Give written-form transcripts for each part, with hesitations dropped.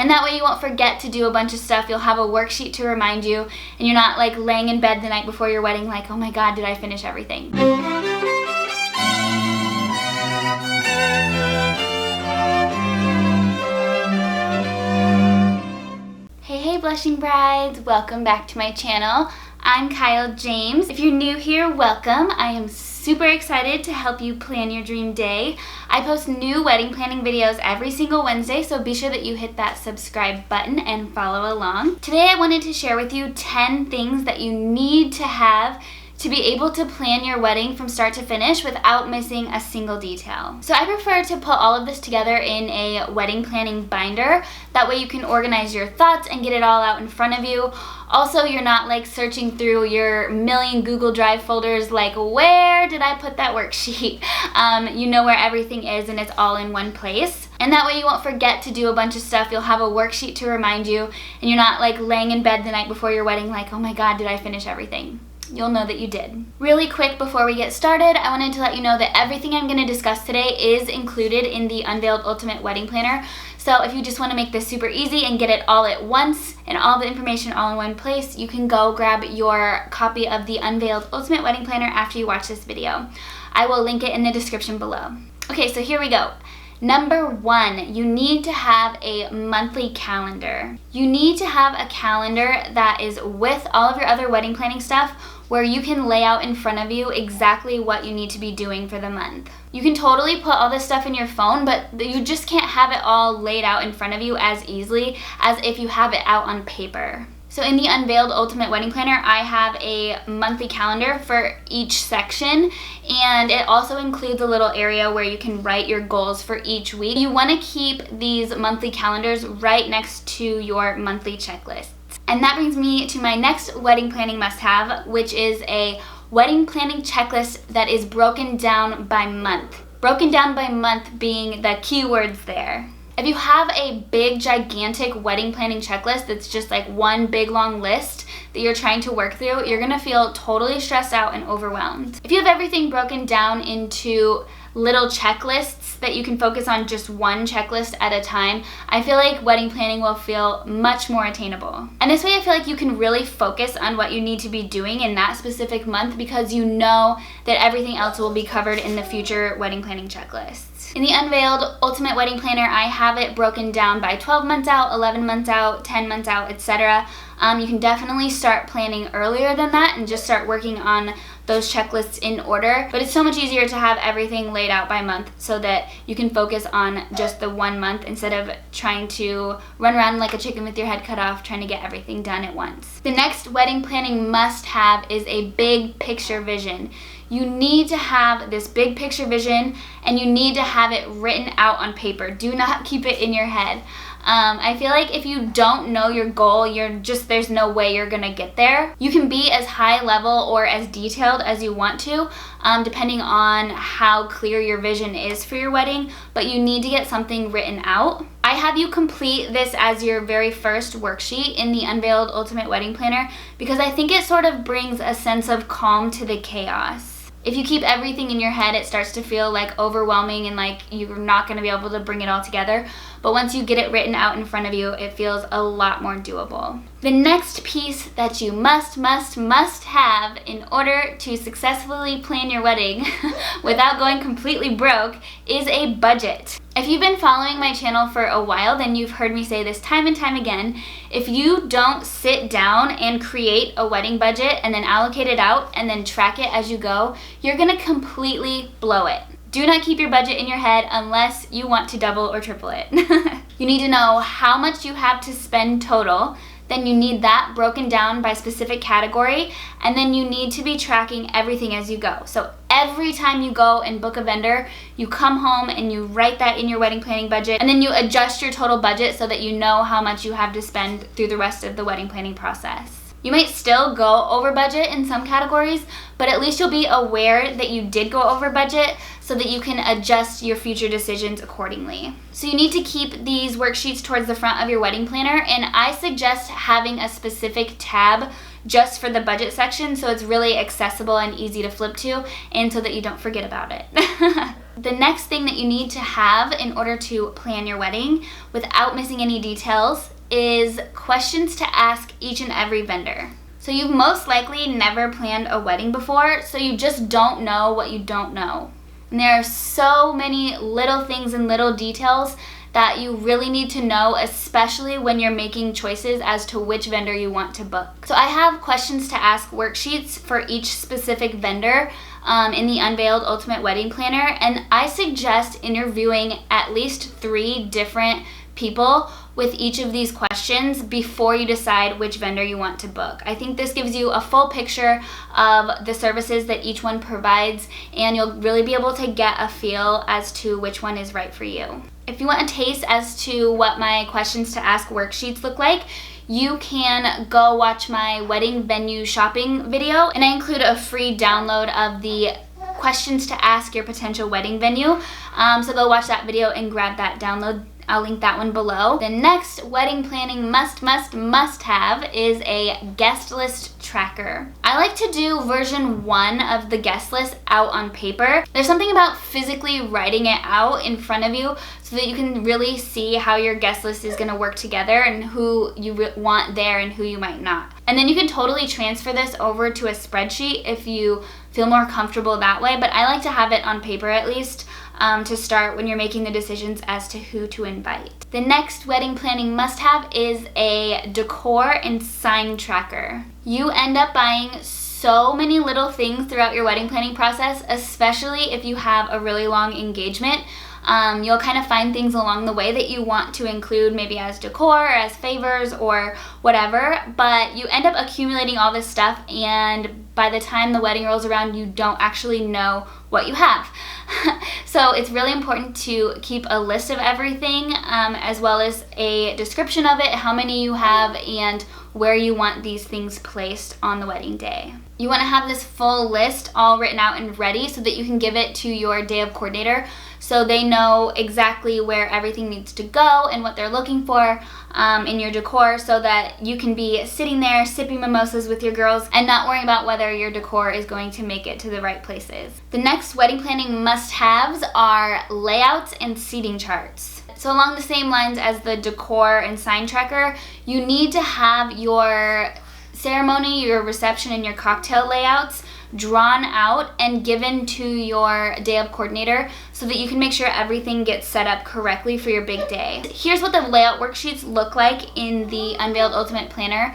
And that way you won't forget to do a bunch of stuff. You'll have a worksheet to remind you, and you're not like laying in bed the night before your wedding like, oh my God, did I finish everything? Hey blushing brides, welcome back to my channel. I'm Kyle James. If you're new here, welcome. I am super excited to help you plan your dream day. I post new wedding planning videos every single Wednesday, so be sure that you hit that subscribe button and follow along. Today I wanted to share with you 10 things that you need to have to be able to plan your wedding from start to finish without missing a single detail. So I prefer to put all of this together in a wedding planning binder. That way you can organize your thoughts and get it all out in front of you. Also, you're not like searching through your million Google Drive folders like, where did I put that worksheet? You know where everything is and it's all in one place. And that way you won't forget to do a bunch of stuff. You'll have a worksheet to remind you, and you're not like laying in bed the night before your wedding like, oh my God, did I finish everything? You'll know that you did. Really quick before we get started, I wanted to let you know that everything I'm going to discuss today is included in the Unveiled Ultimate Wedding Planner. So if you just want to make this super easy and get it all at once and all the information all in one place, you can go grab your copy of the Unveiled Ultimate Wedding Planner after you watch this video. I will link it in the description below. Okay, so here we go. Number 1, you need to have a monthly calendar. You need to have a calendar that is with all of your other wedding planning stuff, where you can lay out in front of you exactly what you need to be doing for the month. You can totally put all this stuff in your phone, but you just can't have it all laid out in front of you as easily as if you have it out on paper. So in the Unveiled Ultimate Wedding Planner, I have a monthly calendar for each section, and it also includes a little area where you can write your goals for each week. You want to keep these monthly calendars right next to your monthly checklist. And that brings me to my next wedding planning must-have, which is a wedding planning checklist that is broken down by month. Broken down by month being the keywords there. If you have a big, gigantic wedding planning checklist that's just like one big, long list that you're trying to work through, you're gonna feel totally stressed out and overwhelmed. If you have everything broken down into little checklists that you can focus on just one checklist at a time, I feel like wedding planning will feel much more attainable. And this way I feel like you can really focus on what you need to be doing in that specific month, because you know that everything else will be covered in the future wedding planning checklists. In the Unveiled Ultimate Wedding Planner, I have it broken down by 12 months out, 11 months out, 10 months out, etc. You can definitely start planning earlier than that and just start working on those checklists in order. But it's so much easier to have everything laid out by month so that you can focus on just the one month instead of trying to run around like a chicken with your head cut off trying to get everything done at once. The next wedding planning must-have is a big picture vision. You need to have this big picture vision, and you need to have it written out on paper. Do not keep it in your head. I feel like if you don't know your goal, there's no way you're gonna get there. You can be as high level or as detailed as you want to, depending on how clear your vision is for your wedding, but you need to get something written out. I have you complete this as your very first worksheet in the Unveiled Ultimate Wedding Planner because I think it sort of brings a sense of calm to the chaos. If you keep everything in your head, it starts to feel like overwhelming and like you're not going to be able to bring it all together. But once you get it written out in front of you, it feels a lot more doable. The next piece that you must have in order to successfully plan your wedding without going completely broke is a budget. If you've been following my channel for a while, then you've heard me say this time and time again. If you don't sit down and create a wedding budget and then allocate it out and then track it as you go, you're gonna completely blow it. Do not keep your budget in your head unless you want to double or triple it. You need to know how much you have to spend total. Then you need that broken down by specific category, and then you need to be tracking everything as you go. So every time you go and book a vendor, you come home and you write that in your wedding planning budget, and then you adjust your total budget so that you know how much you have to spend through the rest of the wedding planning process. You might still go over budget in some categories, but at least you'll be aware that you did go over budget so that you can adjust your future decisions accordingly. So you need to keep these worksheets towards the front of your wedding planner, and I suggest having a specific tab just for the budget section, so it's really accessible and easy to flip to, and so that you don't forget about it. The next thing that you need to have in order to plan your wedding without missing any details is questions to ask each and every vendor. So you've most likely never planned a wedding before, so you just don't know what you don't know. And there are so many little things and little details that you really need to know, especially when you're making choices as to which vendor you want to book. So I have questions to ask worksheets for each specific vendor in the Unveiled Ultimate Wedding Planner, and I suggest interviewing at least 3 different people with each of these questions before you decide which vendor you want to book. I think this gives you a full picture of the services that each one provides, and you'll really be able to get a feel as to which one is right for you. If you want a taste as to what my questions to ask worksheets look like, you can go watch my wedding venue shopping video, and I include a free download of the questions to ask your potential wedding venue. So go watch that video and grab that download. I'll link that one below. The next wedding planning must have is a guest list tracker. I like to do version 1 of the guest list out on paper. There's something about physically writing it out in front of you so that you can really see how your guest list is gonna work together and who you want there and who you might not. And then you can totally transfer this over to a spreadsheet if you feel more comfortable that way, but I like to have it on paper at least to start when you're making the decisions as to who to invite. The next wedding planning must-have is a decor and sign tracker. You end up buying so many little things throughout your wedding planning process, especially if you have a really long engagement. You'll kind of find things along the way that you want to include maybe as decor or as favors or whatever, but you end up accumulating all this stuff, and by the time the wedding rolls around, you don't actually know what you have. So it's really important to keep a list of everything, as well as a description of it, how many you have, and where you want these things placed on the wedding day. You want to have this full list all written out and ready so that you can give it to your day of coordinator, so they know exactly where everything needs to go and what they're looking for in your decor, so that you can be sitting there sipping mimosas with your girls and not worrying about whether your decor is going to make it to the right places. The next wedding planning must-haves are layouts and seating charts. So along the same lines as the decor and sign tracker, you need to have your ceremony, your reception, and your cocktail layouts drawn out and given to your day of coordinator so that you can make sure everything gets set up correctly for your big day. Here's what the layout worksheets look like in the Unveiled Ultimate Planner.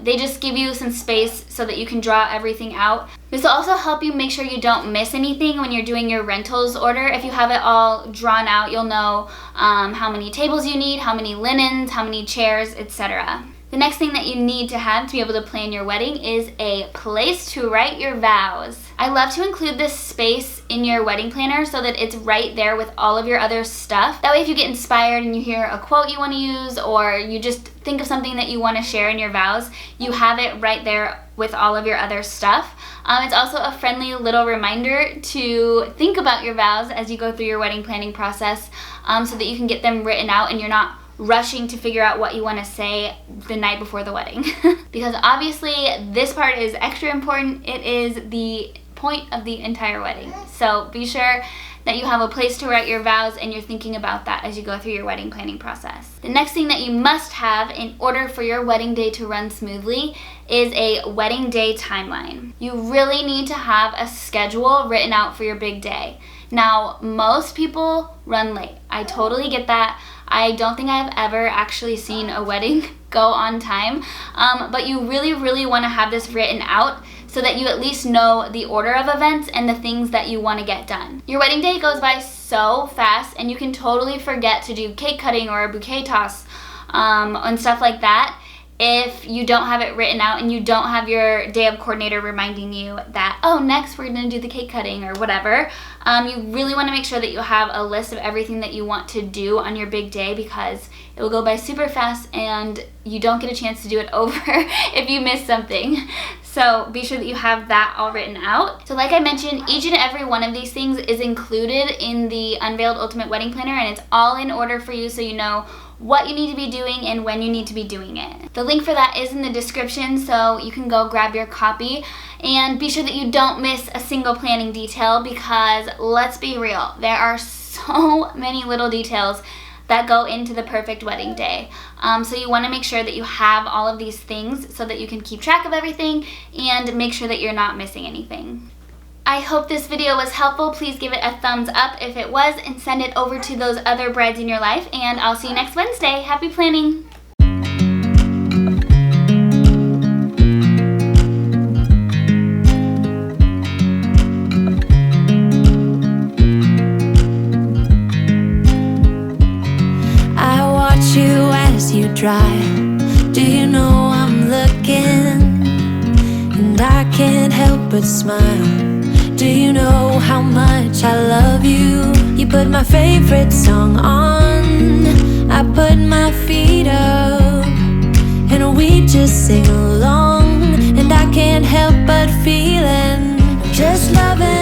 They just give you some space so that you can draw everything out. This will also help you make sure you don't miss anything when you're doing your rentals order. If you have it all drawn out, you'll know how many tables you need, how many linens, how many chairs, etc. The next thing that you need to have to be able to plan your wedding is a place to write your vows. I love to include this space in your wedding planner so that it's right there with all of your other stuff. That way if you get inspired and you hear a quote you want to use, or you just think of something that you want to share in your vows, you have it right there with all of your other stuff. It's also a friendly little reminder to think about your vows as you go through your wedding planning process, so that you can get them written out and you're not rushing to figure out what you want to say the night before the wedding. Because obviously this part is extra important. It is the point of the entire wedding. So be sure that you have a place to write your vows and you're thinking about that as you go through your wedding planning process. The next thing that you must have in order for your wedding day to run smoothly is a wedding day timeline. You really need to have a schedule written out for your big day. Now, most people run late. I totally get that. I don't think I've ever actually seen a wedding go on time, but you really want to have this written out so that you at least know the order of events and the things that you want to get done. Your wedding day goes by so fast, and you can totally forget to do cake cutting or a bouquet toss and stuff like that if you don't have it written out and you don't have your day of coordinator reminding you that, oh, next we're going to do the cake cutting or whatever. You really want to make sure that you have a list of everything that you want to do on your big day, because it will go by super fast and you don't get a chance to do it over if you miss something. So be sure that you have that all written out. So like I mentioned, each and every one of these things is included in the Unveiled Ultimate Wedding Planner, and it's all in order for you so you know what you need to be doing and when you need to be doing it. The link for that is in the description, so you can go grab your copy. And be sure that you don't miss a single planning detail, because let's be real, there are so many little details that go into the perfect wedding day. So you want to make sure that you have all of these things so that you can keep track of everything and make sure that you're not missing anything. I hope this video was helpful. Please give it a thumbs up if it was, and send it over to those other brides in your life, and I'll see you next Wednesday. Happy planning! I watch you as you drive. Do you know I'm looking? And I can't help but smile. Do you know how much I love you? You put my favorite song on, I put my feet up, and we just sing along. And I can't help but feeling just loving